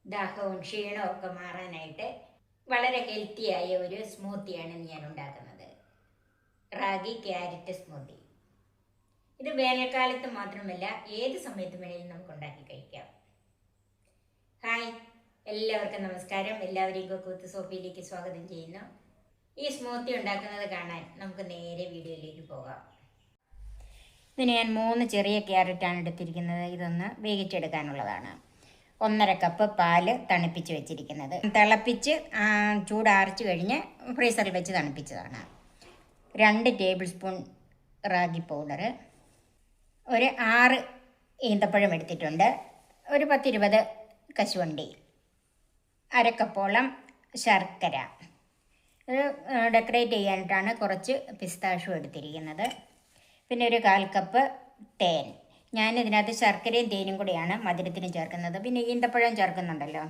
ദാഹവും ക്ഷീണവും ഒക്കെ മാറാനായിട്ട് വളരെ ഹെൽത്തിയായ ഒരു സ്മൂത്തിയാണ് ഞാൻ ഉണ്ടാക്കുന്നത്. Ragi carrot smoothie. ഇത് വേനൽക്കാലത്ത് മാത്രമല്ല ഏത് സമയത്തും വേണമെങ്കിലും നമുക്ക് ഉണ്ടാക്കി കഴിക്കാം. ഹായ്, എല്ലാവർക്കും നമസ്കാരം. എല്ലാവരെയും കുക്ക് സോപ്പിയിലേക്ക് സ്വാഗതം ചെയ്യുന്നു. ഈ സ്മൂത്തി ഉണ്ടാക്കുന്നത് കാണാൻ നമുക്ക് നേരെ വീഡിയോയിലേക്ക് പോകാം. ഇതിന് ഞാൻ 3 ചെറിയ ക്യാരറ്റാണ് എടുത്തിരിക്കുന്നത്. ഇതൊന്ന് വേവിച്ചെടുക്കാനുള്ളതാണ്. 1.5 കപ്പ് പാല് തണുപ്പിച്ച് വെച്ചിരിക്കുന്നത്. തിളപ്പിച്ച് ചൂടാറിച്ച് കഴിഞ്ഞ് ഫ്രീസറിൽ വെച്ച് തണുപ്പിച്ചതാണ്. 2 ടേബിൾ സ്പൂൺ റാഗി പൗഡർ, ഒരു 6 ഈന്തപ്പഴം എടുത്തിട്ടുണ്ട്, ഒരു 10-20 കശുവണ്ടി, 1/2 കപ്പോളം ശർക്കര, ഇത് ഡെക്കറേറ്റ് ചെയ്യാനായിട്ടാണ് കുറച്ച് പിസ്താഷ്യം എടുത്തിരിക്കുന്നത്, പിന്നെ ഒരു 1/4 കപ്പ് തേൻ. ഞാനിതിനകത്ത് ശർക്കരയും തേനും കൂടിയാണ് മധുരത്തിന് ചേർക്കുന്നത്. പിന്നെ ഈന്തപ്പഴം ചേർക്കുന്നുണ്ടല്ലോ.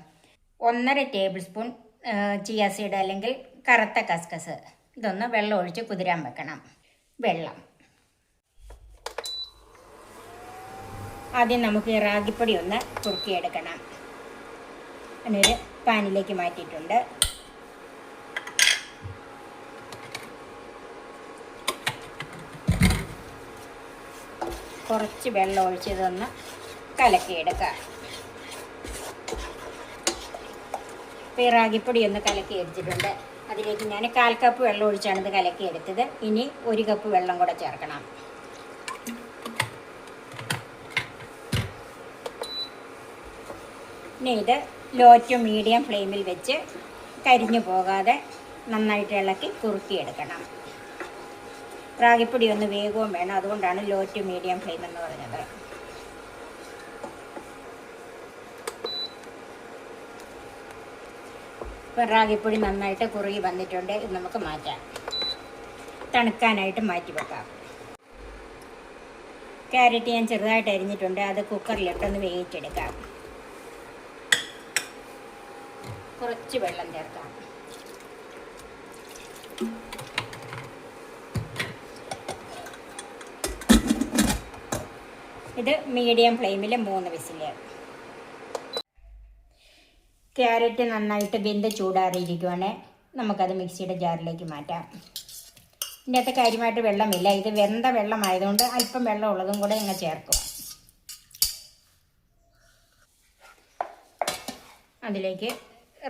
1.5 ടേബിൾ സ്പൂൺ ചിയ സീഡ് അല്ലെങ്കിൽ കറുത്ത കസ്കസ്. ഇതൊന്ന് വെള്ളം ഒഴിച്ച് കുതിരാൻ വെക്കണം. വെള്ളം ആദ്യം നമുക്ക് ഈ റാഗിപ്പൊടി ഒന്ന് കുറുക്കിയെടുക്കണം. അതിനൊരു പാനിലേക്ക് മാറ്റിയിട്ടുണ്ട്. കുറച്ച് വെള്ളം ഒഴിച്ചതൊന്ന് കലക്കിയെടുക്കാം. ഇപ്പോൾ ഈ റാഗിപ്പൊടി ഒന്ന് കലക്കി എടുത്തിട്ടുണ്ട്. അതിലേക്ക് ഞാൻ 1/4 കപ്പ് വെള്ളം ഒഴിച്ചാണ് ഇത് കലക്കിയെടുത്തത്. ഇനി 1 കപ്പ് വെള്ളം കൂടെ ചേർക്കണം. ഇനി ഇത് ലോ ടു മീഡിയം ഫ്ലെയിമിൽ വെച്ച് കരിഞ്ഞു പോകാതെ നന്നായിട്ട് ഇളക്കി കുറുക്കിയെടുക്കണം. റാഗിപ്പൊടി ഒന്ന് വേഗവും വേണം, അതുകൊണ്ടാണ് ലോ ടു മീഡിയം ഫ്ലെയിം എന്ന് പറഞ്ഞത്. ഇപ്പം റാഗിപ്പൊടി നന്നായിട്ട് കുറുകി വന്നിട്ടുണ്ട്. ഇത് നമുക്ക് മാറ്റാം. തണുക്കാനായിട്ട് മാറ്റി വെക്കാം. ക്യാരറ്റ് ഞാൻ ചെറുതായിട്ട് അരിഞ്ഞിട്ടുണ്ട്. അത് കുക്കറിലിട്ടൊന്ന് വേവിച്ചെടുക്കാം. കുറച്ച് വെള്ളം ചേർക്കാം. ഇത് മീഡിയം ഫ്ലെയിമിൽ 3 വിസിൽ. ക്യാരറ്റ് നന്നായിട്ട് വെന്ത് ചൂടാറിയിരിക്കുവാണേ നമുക്കത് മിക്സിയുടെ ജാറിലേക്ക് മാറ്റാം. ഇതിൻ്റെ അകത്ത് കാര്യമായിട്ട് വെള്ളമില്ല. ഇത് വെന്ത വെള്ളമായതുകൊണ്ട് അല്പം വെള്ളം ഉള്ളതും കൂടെ അങ്ങ് ചേർക്കുക. അതിലേക്ക്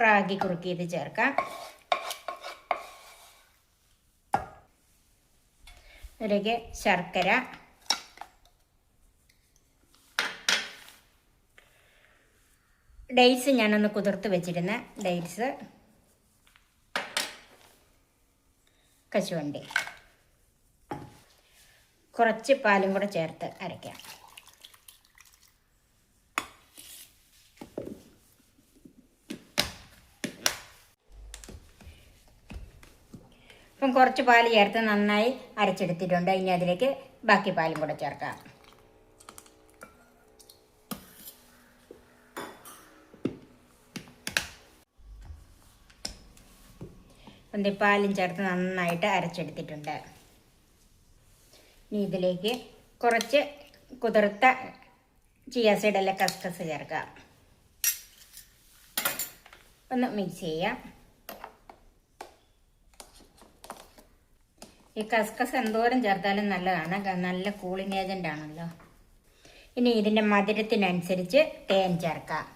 റാഗി കുറുക്കിയത് ചേർക്കാം. അതിലേക്ക് ശർക്കര, ഡേറ്റ്സ് ഞാനൊന്ന് കുതിർത്ത് വെച്ചിരുന്ന ഡേറ്റ്സ്, കശുവണ്ടി, കുറച്ച് പാലും കൂടെ ചേർത്ത് അരയ്ക്കാം. ഇപ്പം കുറച്ച് പാൽ ചേർത്ത് നന്നായി അരച്ചെടുത്തിട്ടുണ്ട്. ഇനി അതിലേക്ക് ബാക്കി പാലും കൂടെ ചേർക്കാം. പാലും ചേർത്ത് നന്നായിട്ട് അരച്ചെടുത്തിട്ടുണ്ട്. ഇനി ഇതിലേക്ക് കുറച്ച് കുതിർത്ത ചിയ സീഡ് അല്ല കസ്കസ് ചേർക്കാം. ഒന്ന് മിക്സ് ചെയ്യാം. ഈ കസ്കസ് എന്തോരം ചേർത്താലും നല്ലതാണ്, നല്ല കൂളിംഗ് ഏജൻ്റ് ആണല്ലോ. ഇനി ഇതിൻ്റെ മധുരത്തിനനുസരിച്ച് തേൻ ചേർക്കാം.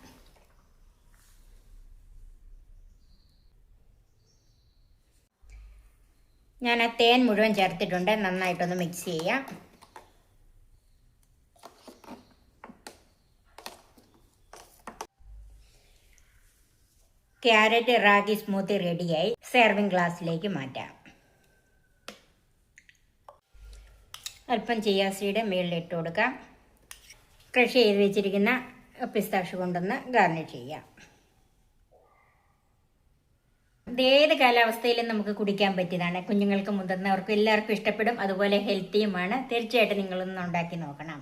ഞാൻ ആ തേൻ മുഴുവൻ ചേർത്തിട്ടുണ്ട്. നന്നായിട്ടൊന്ന് മിക്സ് ചെയ്യാം. ക്യാരറ്റ് റാഗി സ്മൂത്തി റെഡിയായി. സെർവിങ് ഗ്ലാസ്സിലേക്ക് മാറ്റാം. അല്പം ചിയ സീഡ് മുകളിലിട്ട് കൊടുക്കാം. ക്രഷ് ചെയ്ത് വെച്ചിരിക്കുന്ന പിസ്താഷ്യം കൊണ്ടൊന്ന് ഗാർണിഷ് ചെയ്യാം. ഇതേത് കാലാവസ്ഥയിലും നമുക്ക് കുടിക്കാൻ പറ്റിയതാണ്. കുഞ്ഞുങ്ങൾക്ക് മുതിർന്നവർക്കും എല്ലാവർക്കും ഇഷ്ടപ്പെടും. അതുപോലെ ഹെൽത്തിയുമാണ്. തീർച്ചയായിട്ടും നിങ്ങളൊന്ന് ഉണ്ടാക്കി നോക്കണം.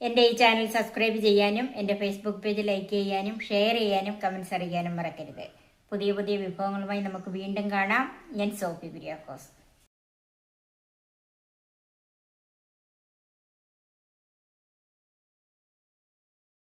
എൻ്റെ ഈ ചാനൽ സബ്സ്ക്രൈബ് ചെയ്യാനും എൻ്റെ ഫേസ്ബുക്ക് പേജ് ലൈക്ക് ചെയ്യാനും ഷെയർ ചെയ്യാനും കമൻസ് അറിയാനും മറക്കരുത്. പുതിയ പുതിയ വിഭവങ്ങളുമായി നമുക്ക് വീണ്ടും കാണാം. ഞാൻ സോഫി കുര്യാക്കോസ്.